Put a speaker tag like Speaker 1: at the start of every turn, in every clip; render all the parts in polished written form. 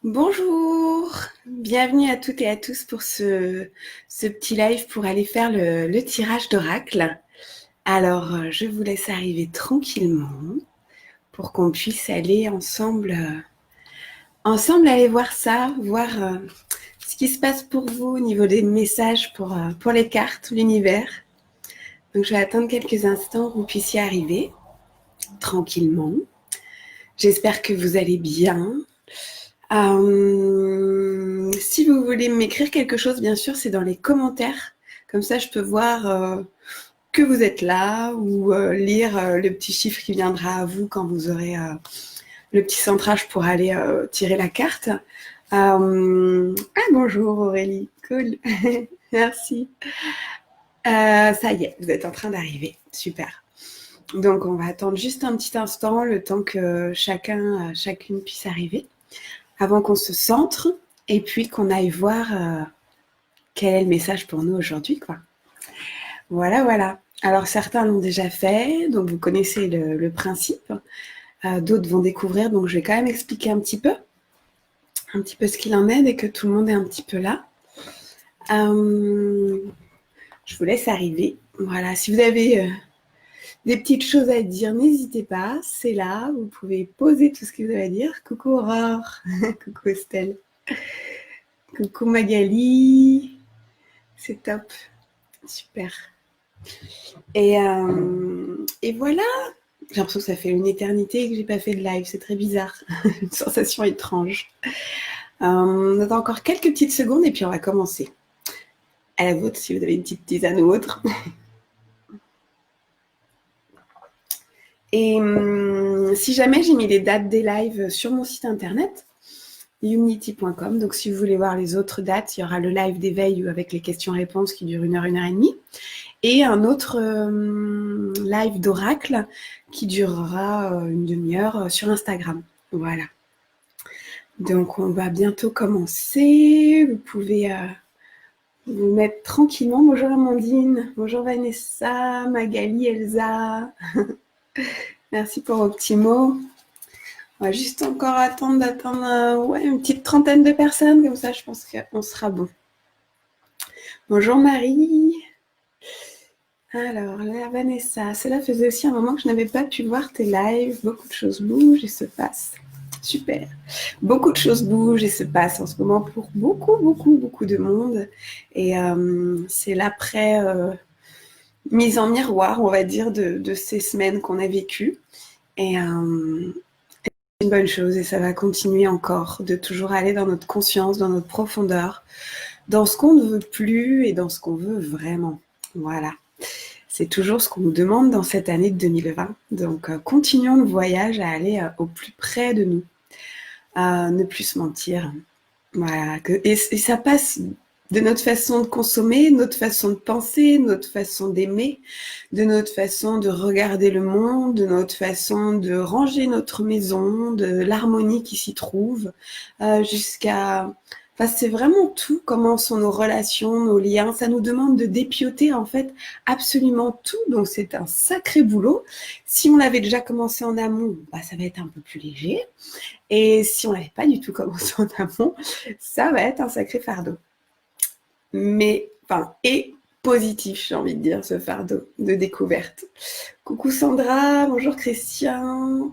Speaker 1: Bonjour, bienvenue à toutes et à tous pour ce petit live pour aller faire le tirage d'oracle. Alors, je vous laisse arriver tranquillement pour qu'on puisse aller ensemble aller voir ça, voir ce qui se passe pour vous au niveau des messages pour les cartes, l'univers. Donc, je vais attendre quelques instants que vous puissiez arriver tranquillement. J'espère que vous allez bien. Si vous voulez m'écrire quelque chose, bien sûr, c'est dans les commentaires. Comme ça, je peux voir que vous êtes là ou lire le petit chiffre qui viendra à vous quand vous aurez le petit centrage pour aller tirer la carte. Ah, bonjour Aurélie, cool, merci. Ça y est, vous êtes en train d'arriver, super. Donc, on va attendre juste un petit instant, le temps que chacune puisse arriver, avant qu'on se centre et puis qu'on aille voir quel est le message pour nous aujourd'hui, quoi. Voilà, voilà. Alors, certains l'ont déjà fait, donc vous connaissez le principe. D'autres vont découvrir, donc je vais quand même expliquer un petit peu ce qu'il en est dès que tout le monde est un petit peu là. Je vous laisse arriver. Voilà, si vous avez des petites choses à dire, n'hésitez pas, c'est là, vous pouvez poser tout ce que vous avez à dire. Coucou Aurore, coucou Estelle, coucou Magali, c'est top, super. Et voilà, j'ai l'impression que ça fait une éternité que j'ai pas fait de live, c'est très bizarre, une sensation étrange. On attend encore quelques petites secondes et puis on va commencer. À la vôtre si vous avez une petite tisane ou autre. Et si jamais j'ai mis les dates des lives sur mon site internet, unity.com. Donc, si vous voulez voir les autres dates, il y aura le live d'éveil avec les questions-réponses qui dure 1 heure et demie. Et un autre live d'oracle qui durera une demi-heure sur Instagram. Voilà. Donc, on va bientôt commencer. Vous pouvez vous mettre tranquillement. Bonjour Amandine. Bonjour Vanessa, Magali, Elsa. Merci pour vos petits mots. On va juste encore d'attendre une petite trentaine de personnes, comme ça je pense qu'on sera bon. Bonjour Marie. Alors, la Vanessa, cela faisait aussi un moment que je n'avais pas pu voir tes lives. Beaucoup de choses bougent et se passent. Super. Beaucoup de choses bougent et se passent en ce moment pour beaucoup de monde. Et c'est l'après mise en miroir, on va dire, de ces semaines qu'on a vécues. Et une bonne chose et ça va continuer encore de toujours aller dans notre conscience, dans notre profondeur, dans ce qu'on ne veut plus et dans ce qu'on veut vraiment. Voilà. C'est toujours ce qu'on nous demande dans cette année de 2020. Donc, continuons le voyage à aller au plus près de nous, à ne plus se mentir. Voilà. Et ça passe de notre façon de consommer, notre façon de penser, notre façon d'aimer, de notre façon de regarder le monde, de notre façon de ranger notre maison, de l'harmonie qui s'y trouve, jusqu'à... Enfin, c'est vraiment tout, comment sont nos relations, nos liens. Ça nous demande de dépioter, en fait, absolument tout. Donc, c'est un sacré boulot. Si on l'avait déjà commencé en amont, bah, ça va être un peu plus léger. Et si on n'avait pas du tout commencé en amont, ça va être un sacré fardeau. Mais, enfin, et positif, j'ai envie de dire, ce fardeau de découverte. Coucou Sandra, bonjour Christian,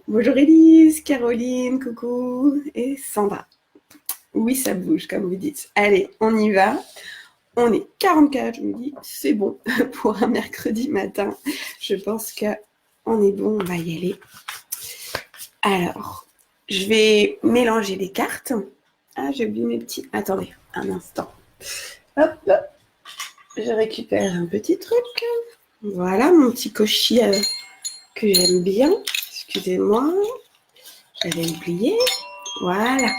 Speaker 1: bonjour Elise, Caroline, coucou, et Sandra. Oui, ça bouge, comme vous dites. Allez, on y va. On est 44, je me dis, c'est bon pour un mercredi matin. Je pense qu'on est bon, on va y aller. Alors, je vais mélanger les cartes. Ah, j'ai oublié mes petits... Attendez, un instant. Hop, je récupère un petit truc. Voilà, mon petit cochis que j'aime bien. Excusez-moi, j'avais oublié. Voilà.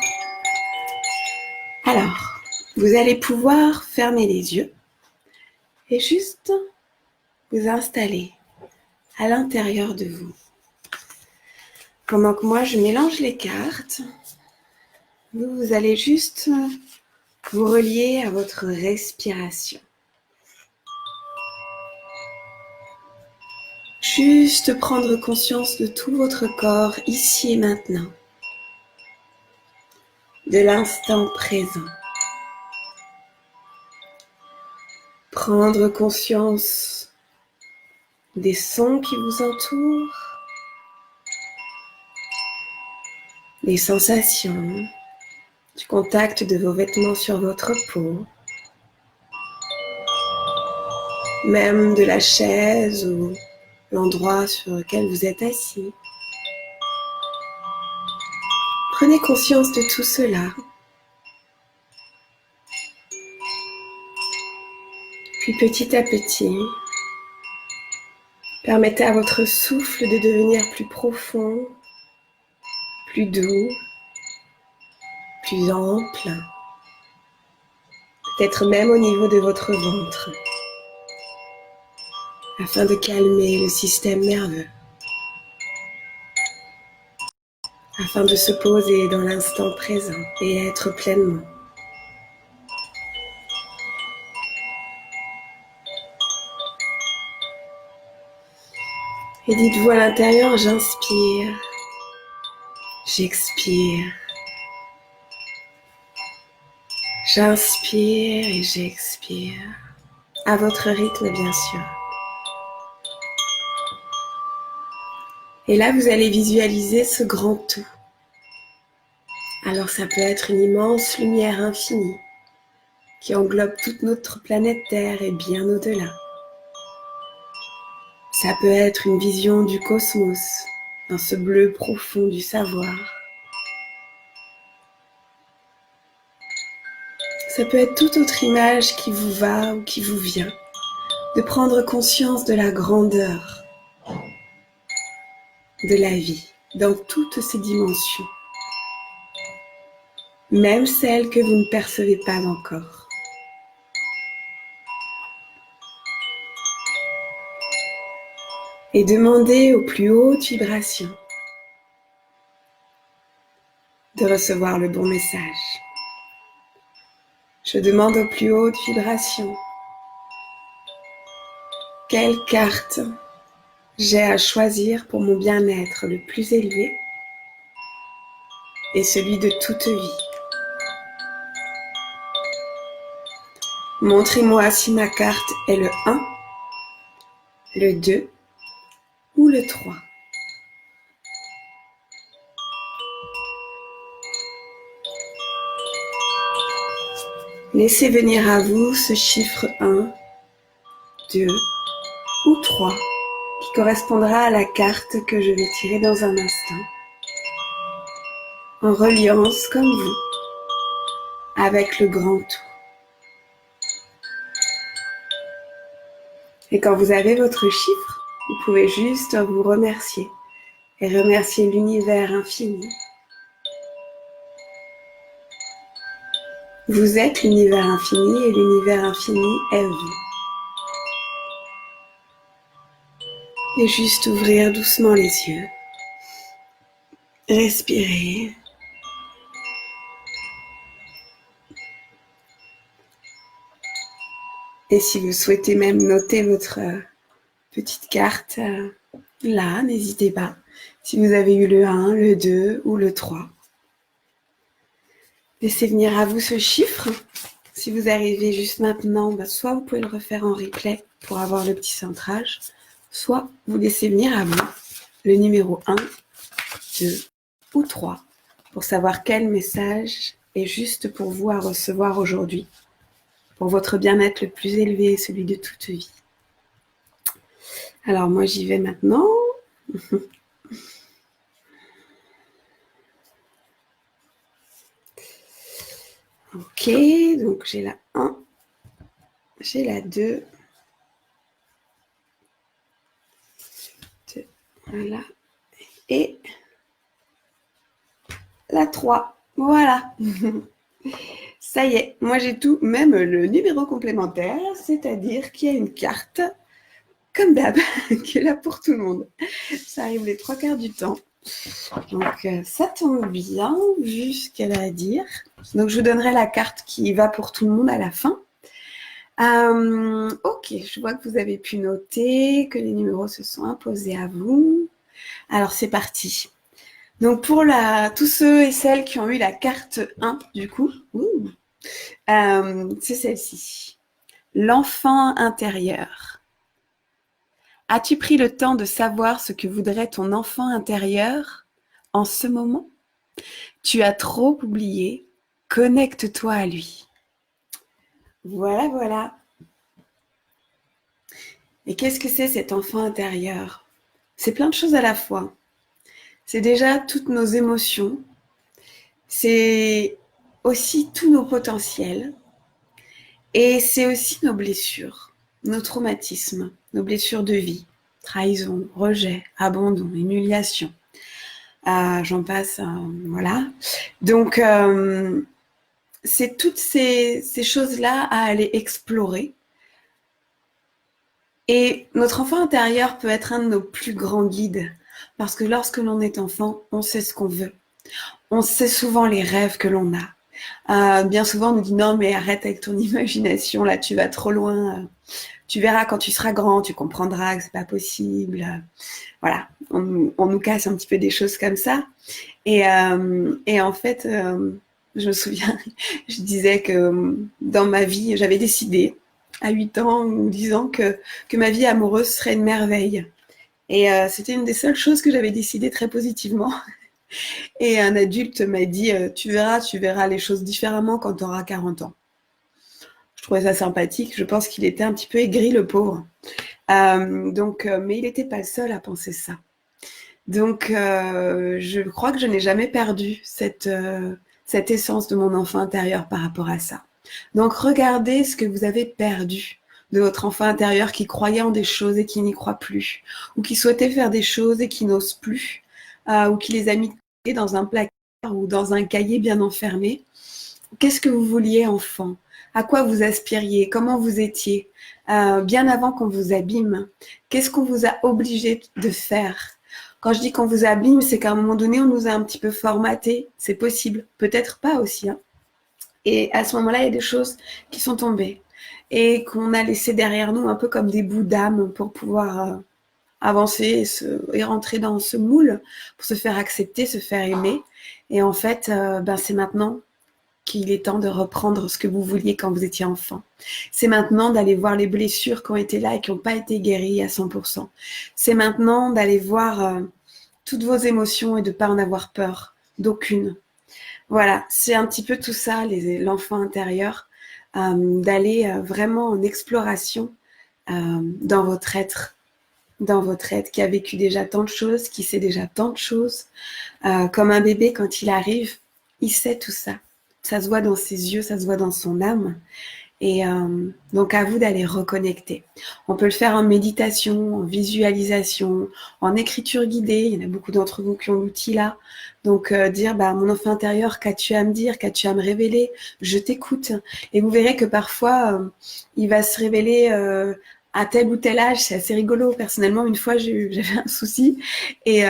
Speaker 1: Alors, vous allez pouvoir fermer les yeux et juste vous installer à l'intérieur de vous. Pendant que moi, je mélange les cartes, vous allez juste vous relier à votre respiration. Juste prendre conscience de tout votre corps ici et maintenant. de l'instant présent. Prendre conscience des sons qui vous entourent, des sensations, du contact de vos vêtements sur votre peau, même de la chaise ou l'endroit sur lequel vous êtes assis. Prenez conscience de tout cela. Puis petit à petit, permettez à votre souffle de devenir plus profond, plus doux, plus ample, peut-être même au niveau de votre ventre, afin de calmer le système nerveux, afin de se poser dans l'instant présent et être pleinement. Et dites-vous à l'intérieur, j'inspire, j'expire, j'inspire et j'expire, à votre rythme bien sûr. Et là, vous allez visualiser ce grand tout. Alors ça peut être une immense lumière infinie qui englobe toute notre planète Terre et bien au-delà. Ça peut être une vision du cosmos, dans ce bleu profond du savoir. Ça peut être toute autre image qui vous va ou qui vous vient, de prendre conscience de la grandeur de la vie, dans toutes ses dimensions, même celles que vous ne percevez pas encore. Et demandez aux plus hautes vibrations de recevoir le bon message. Je demande aux plus hautes vibrations quelle carte j'ai à choisir pour mon bien-être le plus élevé et celui de toute vie. Montrez-moi si ma carte est le 1, le 2 ou le 3. Laissez venir à vous ce chiffre 1, 2 ou 3 qui correspondra à la carte que je vais tirer dans un instant, en reliance comme vous avec le grand tout. Et quand vous avez votre chiffre, vous pouvez juste vous remercier et remercier l'univers infini. Vous êtes l'univers infini et l'univers infini est vous. Et juste ouvrir doucement les yeux. Respirez. Et si vous souhaitez même noter votre petite carte là, n'hésitez pas. Si vous avez eu le 1, le 2 ou le 3. Laissez venir à vous ce chiffre. Si vous arrivez juste maintenant, soit vous pouvez le refaire en replay pour avoir le petit centrage, soit vous laissez venir à vous le numéro 1, 2 ou 3 pour savoir quel message est juste pour vous à recevoir aujourd'hui, pour votre bien-être le plus élevé et celui de toute vie. Alors moi j'y vais maintenant. Ok, donc j'ai la 1, j'ai la 2, voilà, et la 3, voilà. Ça y est, moi j'ai tout, même le numéro complémentaire, c'est-à-dire qu'il y a une carte, comme d'hab, qui est là pour tout le monde. Ça arrive les 3/4 du temps. Donc ça tombe bien, vu ce qu'elle a à dire. Donc je vous donnerai la carte qui va pour tout le monde à la fin. Ok, je vois que vous avez pu noter, que les numéros se sont imposés à vous. Alors c'est parti. Donc pour tous ceux et celles qui ont eu la carte 1, du coup, c'est celle-ci. L'enfant intérieur. As-tu pris le temps de savoir ce que voudrait ton enfant intérieur en ce moment? Tu as trop oublié. Connecte-toi à lui. Voilà, voilà. Et qu'est-ce que c'est cet enfant intérieur? C'est plein de choses à la fois. C'est déjà toutes nos émotions. C'est aussi tous nos potentiels. Et c'est aussi nos blessures, nos traumatismes, nos blessures de vie, trahison, rejet, abandon, humiliation. J'en passe, voilà. Donc, c'est toutes ces choses-là à aller explorer. Et notre enfant intérieur peut être un de nos plus grands guides, parce que lorsque l'on est enfant, on sait ce qu'on veut. On sait souvent les rêves que l'on a. Bien souvent, on nous dit non, mais arrête avec ton imagination, là, tu vas trop loin. Tu verras quand tu seras grand, tu comprendras que c'est pas possible. Voilà, on nous casse un petit peu des choses comme ça. Et en fait, je me souviens, je disais que dans ma vie, j'avais décidé à 8 ans ou 10 ans que ma vie amoureuse serait une merveille. Et c'était une des seules choses que j'avais décidé très positivement. Et un adulte m'a dit tu verras les choses différemment quand tu auras 40 ans. Je trouvais ça sympathique. Je pense qu'il était un petit peu aigri, le pauvre. Mais il n'était pas le seul à penser ça. Donc, je crois que je n'ai jamais perdu cette essence de mon enfant intérieur par rapport à ça. Donc, regardez ce que vous avez perdu de votre enfant intérieur qui croyait en des choses et qui n'y croit plus, ou qui souhaitait faire des choses et qui n'ose plus, ou qui les a mis dans un placard ou dans un cahier bien enfermé. Qu'est-ce que vous vouliez enfant? À quoi vous aspiriez? Comment vous étiez? Bien avant qu'on vous abîme. Qu'est-ce qu'on vous a obligé de faire? Quand je dis qu'on vous abîme, c'est qu'à un moment donné, on nous a un petit peu formaté. C'est possible. Peut-être pas aussi. Hein. Et à ce moment-là, il y a des choses qui sont tombées et qu'on a laissé derrière nous un peu comme des bouts d'âme pour pouvoir avancer et rentrer dans ce moule, pour se faire accepter, se faire aimer. Et en fait, c'est maintenant qu'il est temps de reprendre ce que vous vouliez quand vous étiez enfant. C'est maintenant d'aller voir les blessures qui ont été là et qui n'ont pas été guéries à 100%. C'est maintenant d'aller voir toutes vos émotions et de ne pas en avoir peur, d'aucune. Voilà, c'est un petit peu tout ça, l'enfant intérieur, d'aller vraiment en exploration dans votre être qui a vécu déjà tant de choses, qui sait déjà tant de choses. Comme un bébé, quand il arrive, il sait tout ça. Ça se voit dans ses yeux, ça se voit dans son âme. Et donc, à vous d'aller reconnecter. On peut le faire en méditation, en visualisation, en écriture guidée. Il y en a beaucoup d'entre vous qui ont l'outil là. Donc, dire, mon enfant intérieur, qu'as-tu à me dire? Qu'as-tu à me révéler? Je t'écoute. Et vous verrez que parfois, il va se révéler à tel ou tel âge. C'est assez rigolo. Personnellement, une fois, j'avais un souci et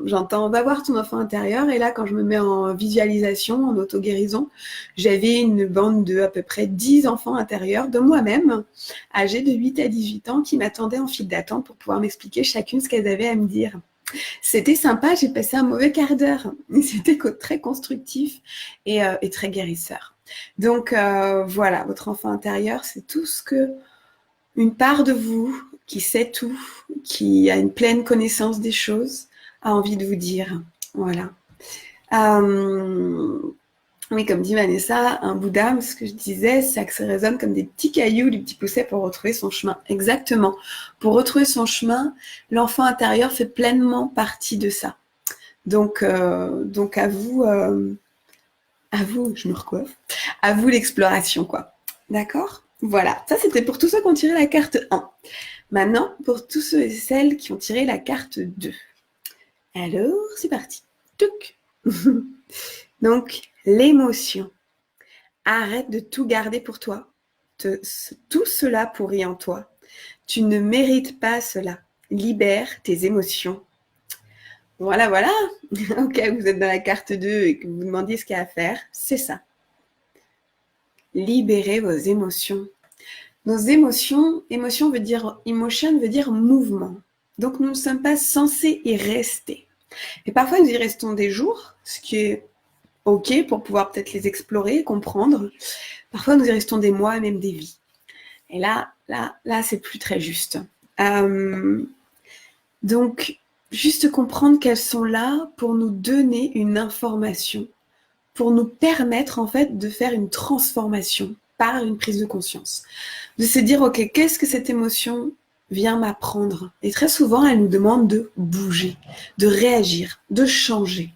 Speaker 1: j'entends, va voir ton enfant intérieur. Et là, quand je me mets en visualisation, en auto-guérison, j'avais une bande de à peu près 10 enfants intérieurs de moi-même, âgés de 8 à 18 ans, qui m'attendaient en file d'attente pour pouvoir m'expliquer chacune ce qu'elles avaient à me dire. C'était sympa, j'ai passé un mauvais quart d'heure. C'était très constructif et très guérisseur. Donc voilà, votre enfant intérieur, c'est tout ce que une part de vous qui sait tout, qui a une pleine connaissance des choses, a envie de vous dire. Voilà. Oui, comme dit Vanessa, un bout d'âme, ce que je disais, c'est que ça résonne comme des petits cailloux, des petits poussets pour retrouver son chemin. Exactement. Pour retrouver son chemin, l'enfant intérieur fait pleinement partie de ça. Donc à vous, je me recoiffe, à vous l'exploration, quoi. D'accord? Voilà. Ça, c'était pour tous ceux qui ont tiré la carte 1. Maintenant, pour tous ceux et celles qui ont tiré la carte 2. Alors, c'est parti. Touc. Donc, l'émotion. Arrête de tout garder pour toi. Tout cela pourrit en toi. Tu ne mérites pas cela. Libère tes émotions. Voilà, voilà. Ok, vous êtes dans la carte 2 et que vous vous demandiez ce qu'il y a à faire, c'est ça. Libérez vos émotions. Nos émotions, emotion veut dire mouvement. Donc nous ne sommes pas censés y rester. Et parfois, nous y restons des jours, ce qui est OK pour pouvoir peut-être les explorer, comprendre. Parfois, nous y restons des mois, même des vies. Et là, c'est plus très juste. Donc, juste comprendre qu'elles sont là pour nous donner une information, pour nous permettre en fait de faire une transformation par une prise de conscience. De se dire, ok, qu'est-ce que cette émotion vient m'apprendre? Et très souvent, elle nous demande de bouger, de réagir, de changer.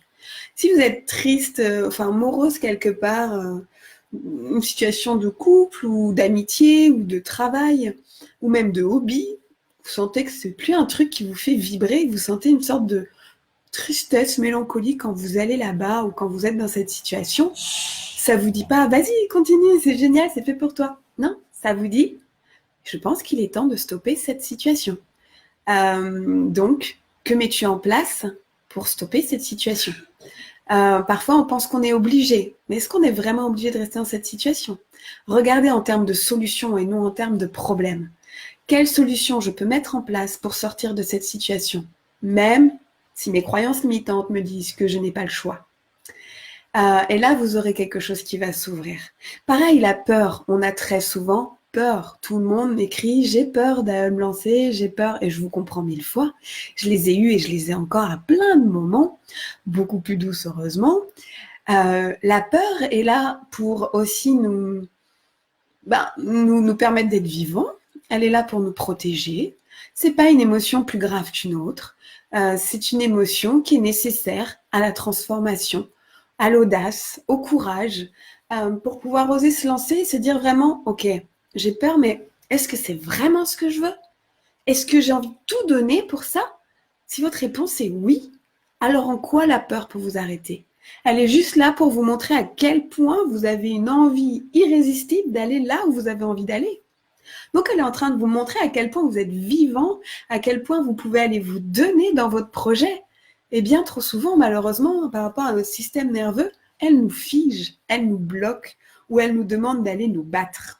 Speaker 1: Si vous êtes triste, morose quelque part, une situation de couple ou d'amitié ou de travail ou même de hobby, vous sentez que c'est plus un truc qui vous fait vibrer, vous sentez une sorte de tristesse, mélancolie quand vous allez là-bas ou quand vous êtes dans cette situation, ça vous dit pas vas-y, continue, c'est génial, c'est fait pour toi. Non, ça vous dit je pense qu'il est temps de stopper cette situation. Donc, que mets-tu en place pour stopper cette situation? Parfois, on pense qu'on est obligé, mais est-ce qu'on est vraiment obligé de rester dans cette situation? Regardez en termes de solutions et non en termes de problèmes. Quelle solution je peux mettre en place pour sortir de cette situation, même si mes croyances limitantes me disent que je n'ai pas le choix? Et là, vous aurez quelque chose qui va s'ouvrir. Pareil, la peur, on a très souvent peur. Tout le monde m'écrit, j'ai peur de me lancer, j'ai peur, et je vous comprends 1000 fois. Je les ai eus et je les ai encore à plein de moments, beaucoup plus douces heureusement. La peur est là pour aussi nous permettre d'être vivants. Elle est là pour nous protéger. C'est pas une émotion plus grave qu'une autre. C'est une émotion qui est nécessaire à la transformation, à l'audace, au courage, pour pouvoir oser se lancer et se dire vraiment, ok, j'ai peur, mais est-ce que c'est vraiment ce que je veux? Est-ce que j'ai envie de tout donner pour ça? Si votre réponse est oui, alors en quoi la peur peut vous arrêter? Elle est juste là pour vous montrer à quel point vous avez une envie irrésistible d'aller là où vous avez envie d'aller. Donc, elle est en train de vous montrer à quel point vous êtes vivant, à quel point vous pouvez aller vous donner dans votre projet. Et bien trop souvent, malheureusement, par rapport à notre système nerveux, elle nous fige, elle nous bloque ou elle nous demande d'aller nous battre.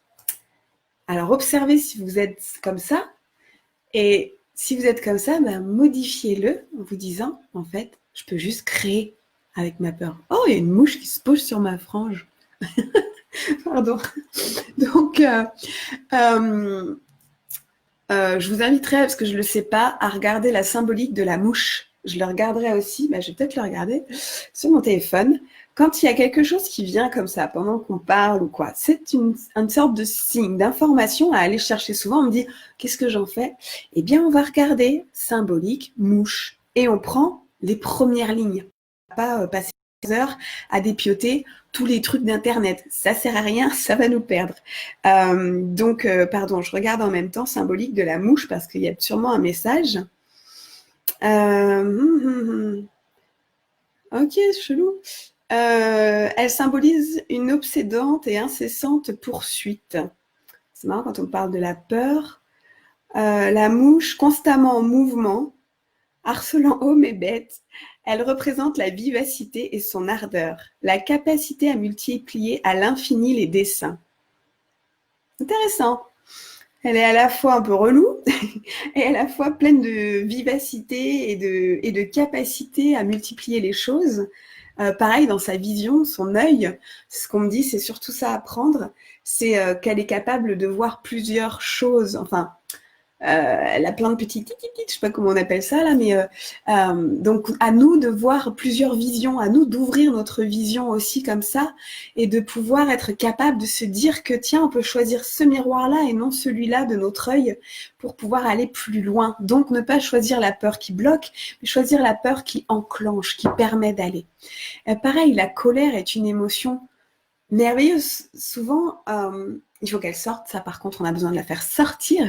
Speaker 1: Alors, observez si vous êtes comme ça. Et si vous êtes comme ça, modifiez-le en vous disant, en fait, je peux juste créer avec ma peur. Oh, il y a une mouche qui se pose sur ma frange. Pardon. Donc, je vous inviterai, parce que je ne le sais pas, à regarder la symbolique de la mouche. Je le regarderai aussi, je vais peut-être le regarder sur mon téléphone. Quand il y a quelque chose qui vient comme ça, pendant qu'on parle ou quoi, c'est une sorte de signe, d'information à aller chercher. Souvent, on me dit, qu'est-ce que j'en fais? Eh bien, on va regarder symbolique, mouche, et on prend les premières lignes. On va pas passer des heures à dépioter tous les trucs d'internet, ça sert à rien, ça va nous perdre. Pardon, je regarde en même temps symbolique de la mouche parce qu'il y a sûrement un message. Ok, chelou. Elle symbolise une obsédante et incessante poursuite. C'est marrant quand on parle de la peur. La mouche constamment en mouvement, harcelant hommes et bêtes. Elle représente la vivacité et son ardeur, la capacité à multiplier à l'infini les desseins. Intéressant. Elle est à la fois un peu relou et à la fois pleine de vivacité et de capacité à multiplier les choses. Pareil, dans sa vision, son œil, ce qu'on me dit, c'est surtout ça à prendre, c'est qu'elle est capable de voir plusieurs choses. Enfin, elle a plein de petits tititis, je sais pas comment on appelle ça là, mais donc à nous de voir plusieurs visions, à nous d'ouvrir notre vision aussi comme ça et de pouvoir être capable de se dire que tiens, on peut choisir ce miroir-là et non celui-là de notre œil pour pouvoir aller plus loin. Donc ne pas choisir la peur qui bloque, mais choisir la peur qui enclenche, qui permet d'aller. Pareil, la colère est une émotion merveilleuse. Souvent, il faut qu'elle sorte. Ça, par contre, on a besoin de la faire sortir,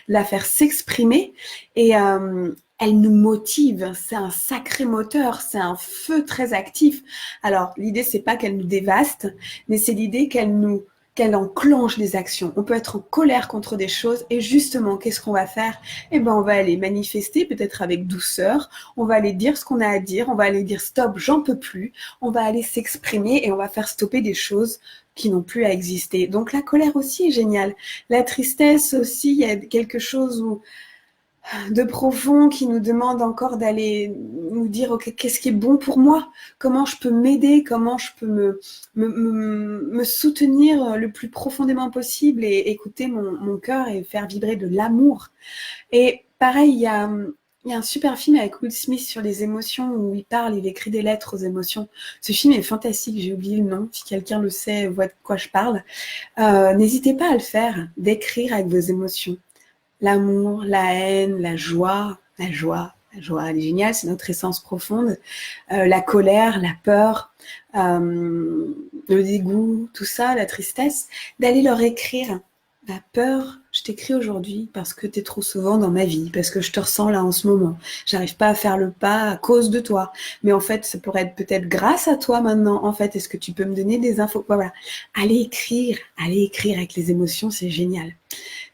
Speaker 1: de la faire s'exprimer. Et elle nous motive. C'est un sacré moteur. C'est un feu très actif. Alors, l'idée, c'est pas qu'elle nous dévaste, mais c'est l'idée qu'elle enclenche des actions. On peut être en colère contre des choses et justement, qu'est-ce qu'on va faire? Eh ben, on va aller manifester, peut-être avec douceur. On va aller dire ce qu'on a à dire. On va aller dire stop, j'en peux plus. On va aller s'exprimer et on va faire stopper des choses qui n'ont plus à exister. Donc la colère aussi est géniale. La tristesse aussi, il y a quelque chose où de profond qui nous demande encore d'aller nous dire ok, qu'est-ce qui est bon pour moi, comment je peux m'aider, comment je peux me soutenir le plus profondément possible et écouter mon cœur et faire vibrer de l'amour. Et pareil, il y a un super film avec Will Smith sur les émotions où il écrit des lettres aux émotions. Ce film est fantastique, j'ai oublié le nom, si quelqu'un le sait, voit de quoi je parle. N'hésitez pas à le faire, d'écrire avec vos émotions. L'amour, la haine, la joie, elle est géniale, c'est notre essence profonde. La colère, la peur, le dégoût, tout ça, la tristesse, d'aller leur écrire. La peur, je t'écris aujourd'hui parce que tu es trop souvent dans ma vie, parce que je te ressens là en ce moment. J'arrive pas à faire le pas à cause de toi. Mais en fait, ça pourrait être peut-être grâce à toi maintenant. En fait, est-ce que tu peux me donner des infos? Voilà. Allez écrire avec les émotions, c'est génial.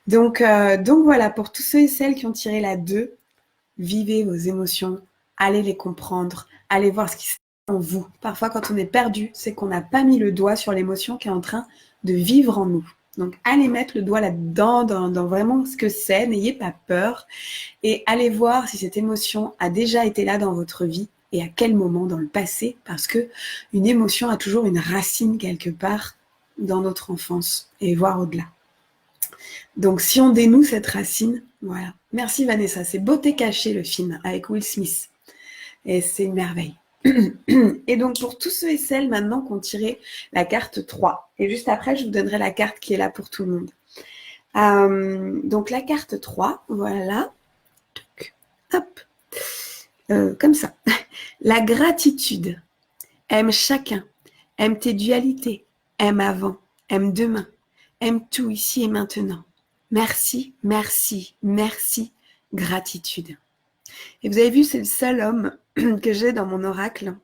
Speaker 1: Donc voilà, pour tous ceux et celles qui ont tiré la 2, vivez vos émotions, allez les comprendre, allez voir ce qui se passe en vous. Parfois, quand on est perdu, c'est qu'on n'a pas mis le doigt sur l'émotion qui est en train de vivre en nous. Donc, allez mettre le doigt là-dedans, dans vraiment ce que c'est, n'ayez pas peur, et allez voir si cette émotion a déjà été là dans votre vie et à quel moment dans le passé, parce que une émotion a toujours une racine quelque part dans notre enfance, et voire au-delà. Donc, si on dénoue cette racine, voilà. Merci Vanessa, c'est Beauté cachée le film avec Will Smith. Et c'est une merveille. Et donc, pour tous ceux et celles maintenant qui ont tiré la carte 3, et juste après, je vous donnerai la carte qui est là pour tout le monde. Donc, la carte 3, voilà. Hop. Comme ça. La gratitude. Aime chacun. Aime tes dualités. Aime avant. Aime demain. Aime tout ici et maintenant. Merci, merci, merci, gratitude. Et vous avez vu, c'est le seul homme que j'ai dans mon oracle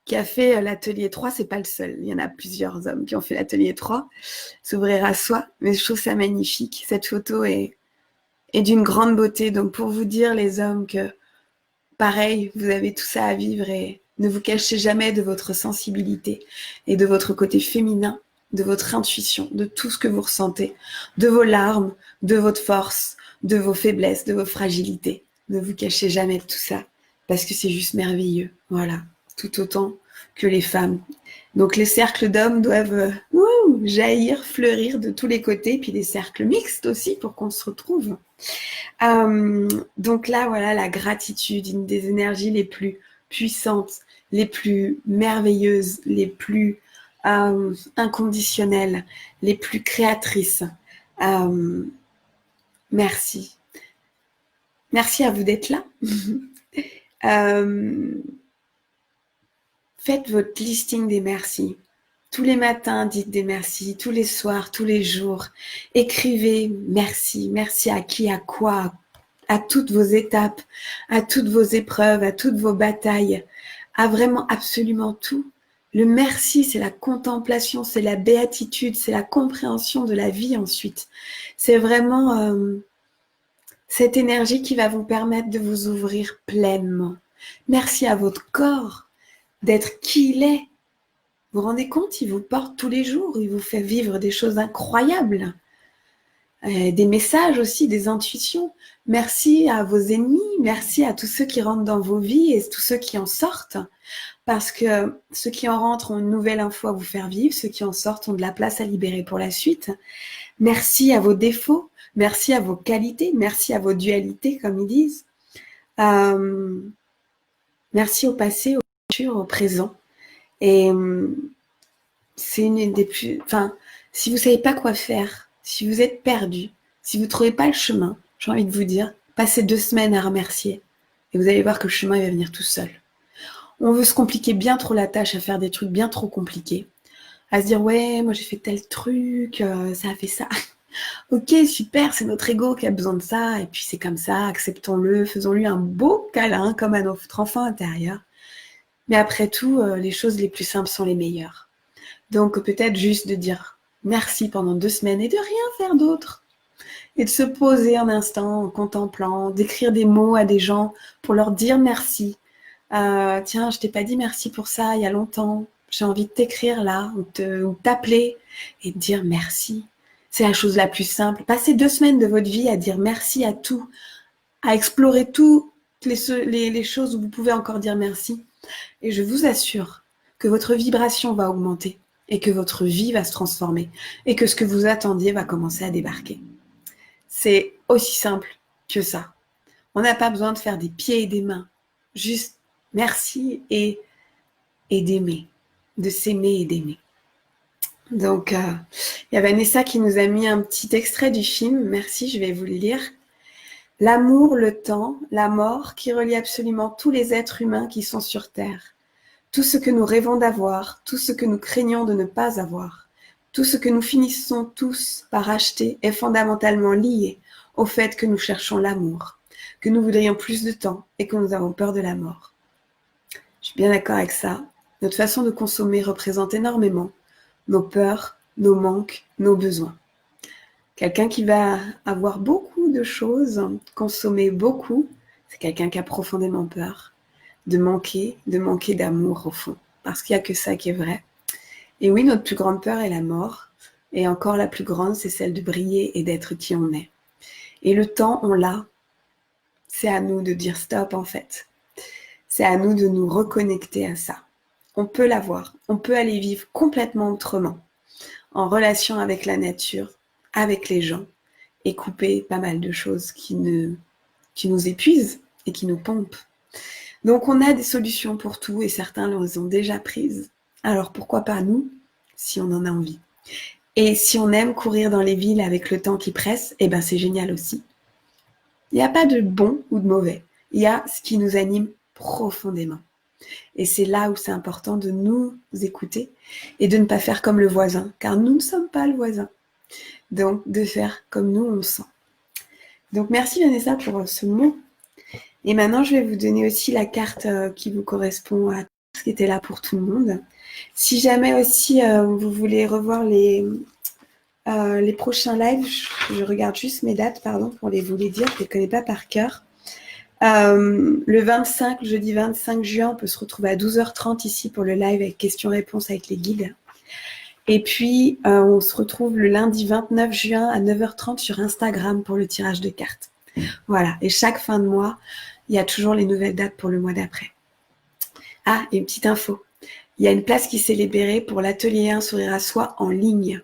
Speaker 1: qui a fait l'atelier 3. C'est pas le seul, il y en a plusieurs hommes qui ont fait l'atelier 3, s'ouvrir à soi, mais je trouve ça magnifique. Cette photo est d'une grande beauté. Donc pour vous dire les hommes que pareil, vous avez tout ça à vivre et ne vous cachez jamais de votre sensibilité et de votre côté féminin, de votre intuition, de tout ce que vous ressentez, de vos larmes, de votre force, de vos faiblesses, de vos fragilités. Ne vous cachez jamais de tout ça parce que c'est juste merveilleux. Voilà, tout autant que les femmes. Donc les cercles d'hommes doivent jaillir, fleurir de tous les côtés, puis des cercles mixtes aussi pour qu'on se retrouve. Donc là, voilà, la gratitude, une des énergies les plus puissantes, les plus merveilleuses, les plus inconditionnelles, les plus créatrices. Merci. Merci à vous d'être là. Faites votre listing des merci. Tous les matins, dites des merci. Tous les soirs, tous les jours. Écrivez merci. Merci à qui, à quoi, à toutes vos étapes, à toutes vos épreuves, à toutes vos batailles, à vraiment absolument tout. Le merci, c'est la contemplation, c'est la béatitude, c'est la compréhension de la vie ensuite. C'est vraiment cette énergie qui va vous permettre de vous ouvrir pleinement. Merci à votre corps d'être qui il est. Vous vous rendez compte, il vous porte tous les jours, il vous fait vivre des choses incroyables. Des messages aussi, des intuitions. Merci à vos ennemis, merci à tous ceux qui rentrent dans vos vies et tous ceux qui en sortent. Parce que ceux qui en rentrent ont une nouvelle info à vous faire vivre, ceux qui en sortent ont de la place à libérer pour la suite. Merci à vos défauts, merci à vos qualités, merci à vos dualités, comme ils disent. Merci au passé, au futur, au présent. Et c'est une des plus... Enfin, si vous ne savez pas quoi faire, si vous êtes perdu, si vous ne trouvez pas le chemin, j'ai envie de vous dire, passez 2 semaines à remercier. Et vous allez voir que le chemin il va venir tout seul. On veut se compliquer bien trop la tâche à faire des trucs bien trop compliqués. À se dire, ouais, moi j'ai fait tel truc, ça a fait ça. Ok, super, c'est notre ego qui a besoin de ça. Et puis c'est comme ça, acceptons-le, faisons-lui un beau câlin comme à notre enfant intérieur. Mais après tout, les choses les plus simples sont les meilleures. Donc peut-être juste de dire merci pendant 2 semaines et de rien faire d'autre. Et de se poser un instant en contemplant, d'écrire des mots à des gens pour leur dire merci. Tiens, je t'ai pas dit merci pour ça il y a longtemps. J'ai envie de t'écrire là ou t'appeler et de dire merci. C'est la chose la plus simple. Passez 2 semaines de votre vie à dire merci à tout, à explorer toutes les choses où vous pouvez encore dire merci. Et je vous assure que votre vibration va augmenter et que votre vie va se transformer et que ce que vous attendiez va commencer à débarquer. C'est aussi simple que ça. On n'a pas besoin de faire des pieds et des mains. Juste merci et d'aimer, de s'aimer et d'aimer. Donc, il y a Vanessa qui nous a mis un petit extrait du film. Merci, je vais vous le lire. L'amour, le temps, la mort qui relie absolument tous les êtres humains qui sont sur Terre. Tout ce que nous rêvons d'avoir, tout ce que nous craignons de ne pas avoir, tout ce que nous finissons tous par acheter est fondamentalement lié au fait que nous cherchons l'amour, que nous voudrions plus de temps et que nous avons peur de la mort. Je suis bien d'accord avec ça. Notre façon de consommer représente énormément nos peurs, nos manques, nos besoins. Quelqu'un qui va avoir beaucoup de choses, consommer beaucoup, c'est quelqu'un qui a profondément peur de manquer d'amour au fond. Parce qu'il n'y a que ça qui est vrai. Et oui, notre plus grande peur est la mort. Et encore la plus grande, c'est celle de briller et d'être qui on est. Et le temps, on l'a. C'est à nous de dire stop en fait. C'est à nous de nous reconnecter à ça. On peut l'avoir. On peut aller vivre complètement autrement. En relation avec la nature, avec les gens. Et couper pas mal de choses qui nous épuisent et qui nous pompent. Donc on a des solutions pour tout et certains les ont déjà prises. Alors pourquoi pas nous, si on en a envie. Et si on aime courir dans les villes avec le temps qui presse, eh ben c'est génial aussi. Il n'y a pas de bon ou de mauvais. Il y a ce qui nous anime profondément. Et c'est là où c'est important de nous écouter et de ne pas faire comme le voisin, car nous ne sommes pas le voisin. Donc de faire comme nous on sent. Donc merci Vanessa pour ce mot. Et maintenant, je vais vous donner aussi la carte qui vous correspond à ce qui était là pour tout le monde. Si jamais aussi vous voulez revoir les prochains lives, je regarde juste mes dates, pardon, pour vous les dire, je ne les connais pas par cœur. Le 25, jeudi 25 juin, on peut se retrouver à 12h30 ici pour le live avec questions-réponses avec les guides. Et puis, on se retrouve le lundi 29 juin à 9h30 sur Instagram pour le tirage de cartes. Voilà, et chaque fin de mois, il y a toujours les nouvelles dates pour le mois d'après. Ah, et une petite info. Il y a une place qui s'est libérée pour l'atelier 1 Sourire à Soi en ligne.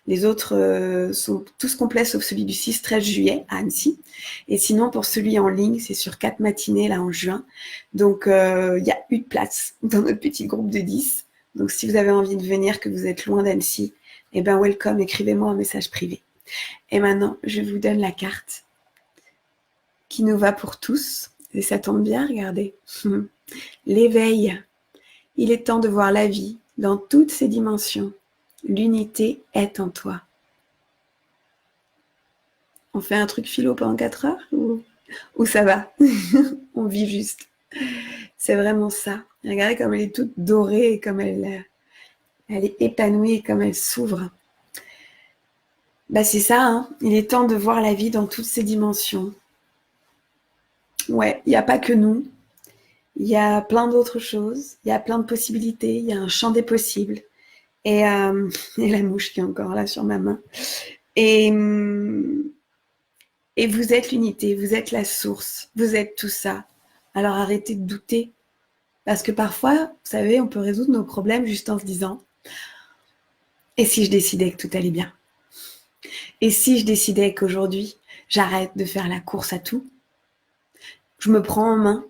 Speaker 1: Les autres sont tous complets sauf celui du 6-13 juillet à Annecy. Et sinon, pour celui en ligne, c'est sur 4 matinées là en juin. Donc, il y a une place dans notre petit groupe de 10. Donc, si vous avez envie de venir, que vous êtes loin d'Annecy, eh ben welcome, écrivez-moi un message privé. Et maintenant, je vous donne la carte qui nous va pour tous. Et ça tombe bien, regardez. L'éveil. Il est temps de voir la vie dans toutes ses dimensions. L'unité est en toi. On fait un truc philo pendant 4 heures ou ça va? On vit juste. C'est vraiment ça. Regardez comme elle est toute dorée, comme elle est épanouie, comme elle s'ouvre. Bah c'est ça, hein. Il est temps de voir la vie dans toutes ses dimensions. Ouais, il n'y a pas que nous. Il y a plein d'autres choses. Il y a plein de possibilités. Il y a un champ des possibles. Et la mouche qui est encore là sur ma main. Et vous êtes l'unité, vous êtes la source, vous êtes tout ça. Alors arrêtez de douter. Parce que parfois, vous savez, on peut résoudre nos problèmes juste en se disant « Et si je décidais que tout allait bien ? Et si je décidais qu'aujourd'hui, j'arrête de faire la course à tout ? Je me prends en main,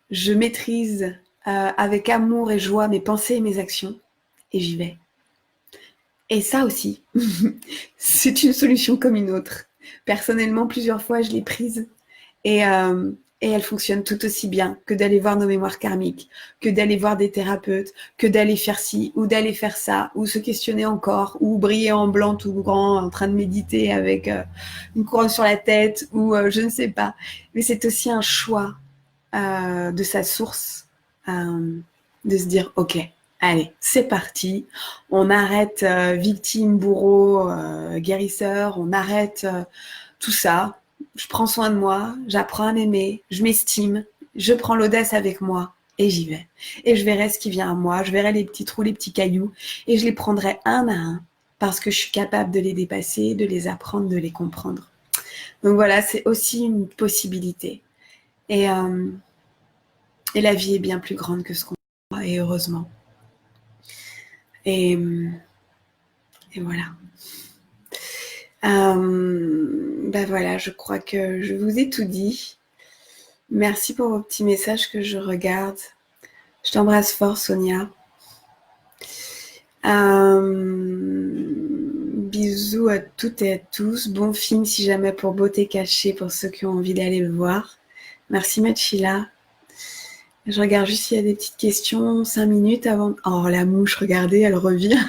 Speaker 1: je maîtrise avec amour et joie mes pensées et mes actions, et j'y vais. » Et ça aussi, c'est une solution comme une autre. Personnellement, plusieurs fois, je l'ai prise et elle fonctionne tout aussi bien que d'aller voir nos mémoires karmiques, que d'aller voir des thérapeutes, que d'aller faire ci ou d'aller faire ça, ou se questionner encore, ou briller en blanc tout grand en train de méditer avec une couronne sur la tête, ou je ne sais pas. Mais c'est aussi un choix de sa source, de se dire « Ok, allez, c'est parti, on arrête victime, bourreau, guérisseur, on arrête tout ça. Je prends soin de moi, j'apprends à m'aimer, je m'estime, je prends l'audace avec moi et j'y vais. Et je verrai ce qui vient à moi, je verrai les petits trous, les petits cailloux et je les prendrai un à un parce que je suis capable de les dépasser, de les apprendre, de les comprendre. Donc voilà, c'est aussi une possibilité. Et la vie est bien plus grande que ce qu'on croit, et heureusement. Et voilà. Ben voilà, je crois que je vous ai tout dit. Merci pour vos petits messages que je regarde. Je t'embrasse fort, Sonia. Bisous à toutes et à tous. Bon film, si jamais, pour Beauté cachée, pour ceux qui ont envie d'aller le voir. Merci, Machila. Je regarde juste s'il y a des petites questions. 5 minutes avant... Oh, la mouche, regardez, elle revient.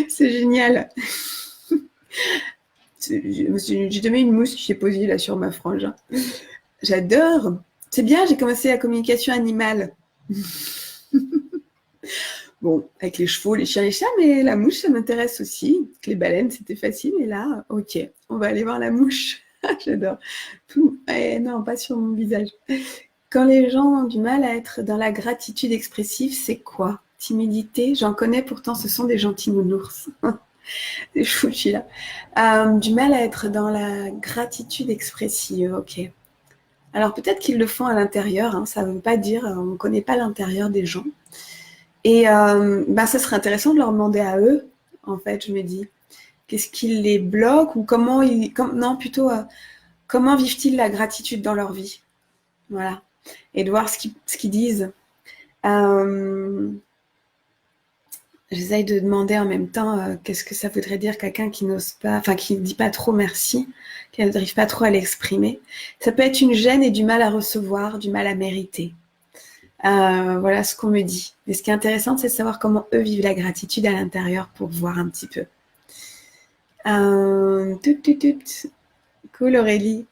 Speaker 1: C'est génial. J'ai donné une mouche qui s'est posée là sur ma frange. J'adore. C'est bien, j'ai commencé la communication animale. Bon, avec les chevaux, les chiens, les chats, mais la mouche, ça m'intéresse aussi. Avec les baleines, c'était facile. Et là, ok, on va aller voir la mouche. J'adore. Non, pas sur mon visage. Quand les gens ont du mal à être dans la gratitude expressive, c'est quoi? Timidité? J'en connais pourtant, ce sont des gentils nounours. Des chouchis là. Du mal à être dans la gratitude expressive, ok. Alors peut-être qu'ils le font à l'intérieur, hein, ça ne veut pas dire, on ne connaît pas l'intérieur des gens. Et ça serait intéressant de leur demander à eux, en fait, je me dis, qu'est-ce qui les bloque ou comment vivent-ils la gratitude dans leur vie? Voilà. Et de voir ce qu'ils disent. J'essaye de demander en même temps qu'est-ce que ça voudrait dire quelqu'un qui n'ose pas, enfin qui ne dit pas trop merci, qui n'arrive pas trop à l'exprimer. Ça peut être une gêne et du mal à recevoir, du mal à mériter. Voilà ce qu'on me dit. Mais ce qui est intéressant, c'est de savoir comment eux vivent la gratitude à l'intérieur pour voir un petit peu. Cool, Aurélie.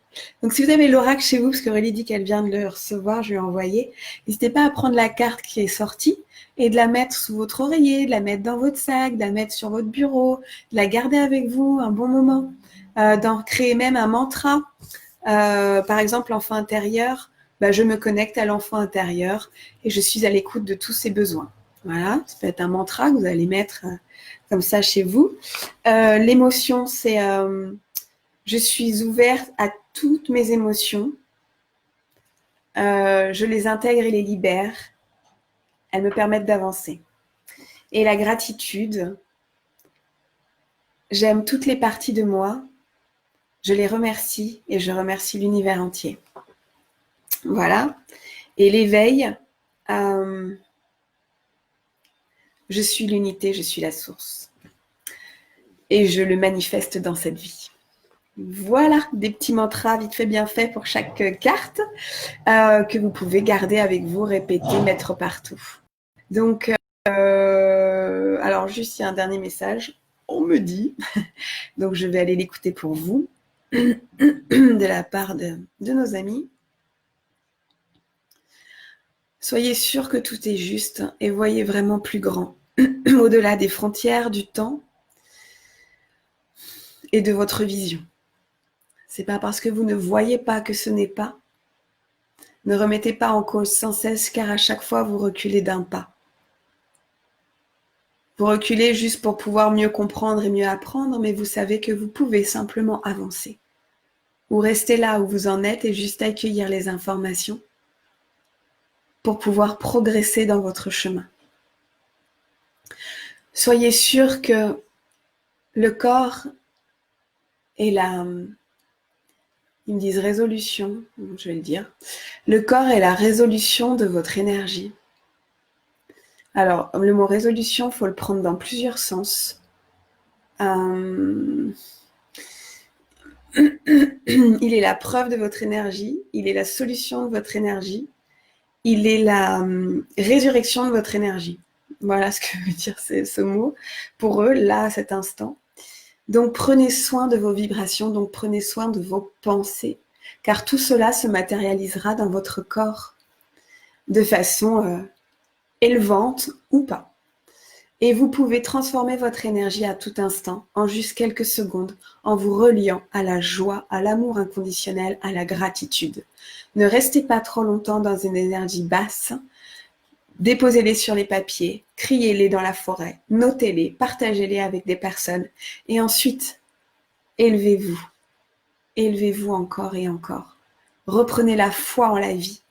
Speaker 1: Donc, si vous avez l'oracle chez vous, parce qu'Aurélie dit qu'elle vient de le recevoir, je lui ai envoyé, n'hésitez pas à prendre la carte qui est sortie et de la mettre sous votre oreiller, de la mettre dans votre sac, de la mettre sur votre bureau, de la garder avec vous un bon moment, d'en créer même un mantra. Par exemple, l'enfant intérieur, je me connecte à l'enfant intérieur et je suis à l'écoute de tous ses besoins. Voilà, ça peut être un mantra que vous allez mettre comme ça chez vous. L'émotion, c'est je suis ouverte à toutes mes émotions. Je les intègre et les libère. Elles me permettent d'avancer. Et la gratitude, j'aime toutes les parties de moi. Je les remercie et je remercie l'univers entier. Voilà. Et l'éveil, je suis l'unité, je suis la source. Et je le manifeste dans cette vie. Voilà, des petits mantras vite fait bien fait pour chaque carte que vous pouvez garder avec vous, répéter, mettre partout. Donc, alors juste il y a un dernier message, on me dit, donc je vais aller l'écouter pour vous, de la part de nos amis. Soyez sûrs que tout est juste et voyez vraiment plus grand, au-delà des frontières, du temps et de votre vision. C'est pas parce que vous ne voyez pas que ce n'est pas. Ne remettez pas en cause sans cesse, car à chaque fois vous reculez d'un pas. Vous reculez juste pour pouvoir mieux comprendre et mieux apprendre, mais vous savez que vous pouvez simplement avancer. Ou rester là où vous en êtes et juste accueillir les informations pour pouvoir progresser dans votre chemin. Soyez sûr que le corps est la... Ils me disent résolution, je vais le dire. Le corps est la résolution de votre énergie. Alors, le mot résolution, il faut le prendre dans plusieurs sens. Il est la preuve de votre énergie, il est la solution de votre énergie, il est la résurrection de votre énergie. Voilà ce que veut dire ce mot pour eux, là, à cet instant. Donc, prenez soin de vos vibrations, donc prenez soin de vos pensées, car tout cela se matérialisera dans votre corps de façon élevante ou pas. Et vous pouvez transformer votre énergie à tout instant, en juste quelques secondes, en vous reliant à la joie, à l'amour inconditionnel, à la gratitude. Ne restez pas trop longtemps dans une énergie basse. Déposez-les sur les papiers, criez-les dans la forêt, notez-les, partagez-les avec des personnes. Et ensuite, élevez-vous. Élevez-vous encore et encore. Reprenez la foi en la vie,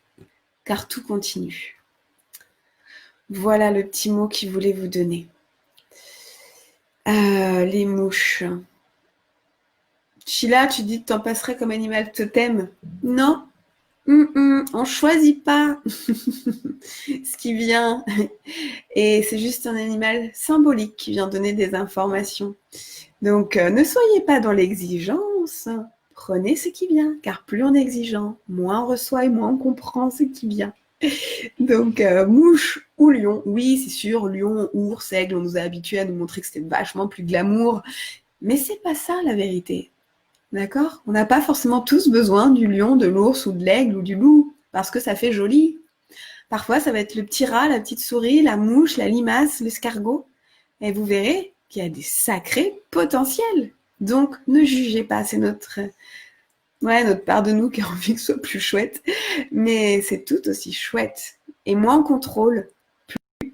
Speaker 1: car tout continue. Voilà le petit mot qu'il voulait vous donner. Les mouches. Sheila, tu dis que t'en passerais comme animal totem. Non, on choisit pas ce qui vient. Et c'est juste un animal symbolique qui vient donner des informations. Donc, ne soyez pas dans l'exigence. Prenez ce qui vient, car plus on est exigeant, moins on reçoit et moins on comprend ce qui vient. Donc, mouche ou lion, oui, c'est sûr, lion, ours, aigle, on nous a habitués à nous montrer que c'était vachement plus glamour. Mais c'est pas ça la vérité. D'accord? On n'a pas forcément tous besoin du lion, de l'ours ou de l'aigle ou du loup, parce que ça fait joli. Parfois, ça va être le petit rat, la petite souris, la mouche, la limace, l'escargot. Et vous verrez qu'il y a des sacrés potentiels. Donc, ne jugez pas, c'est notre part de nous qui a envie que ce soit plus chouette. Mais c'est tout aussi chouette. Et moins on contrôle, plus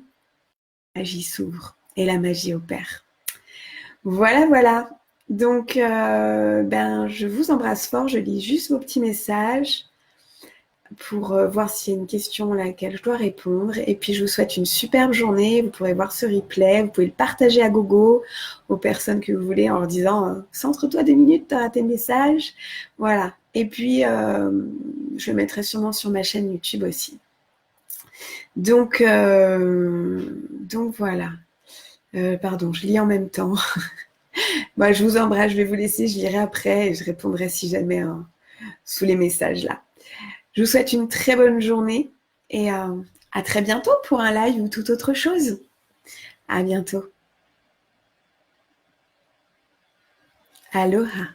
Speaker 1: la magie s'ouvre et la magie opère. Voilà. Donc, je vous embrasse fort. Je lis juste vos petits messages pour voir s'il y a une question à laquelle je dois répondre. Et puis, je vous souhaite une superbe journée. Vous pourrez voir ce replay. Vous pouvez le partager à gogo aux personnes que vous voulez en leur disant « Centre-toi 2 minutes, tu auras tes messages. » Voilà. Et puis, je le mettrai sûrement sur ma chaîne YouTube aussi. Donc voilà. Pardon, je lis en même temps. Moi, je vous embrasse, je vais vous laisser, je lirai après et je répondrai si jamais sous les messages là. Je vous souhaite une très bonne journée et à très bientôt pour un live ou toute autre chose. À bientôt. Aloha.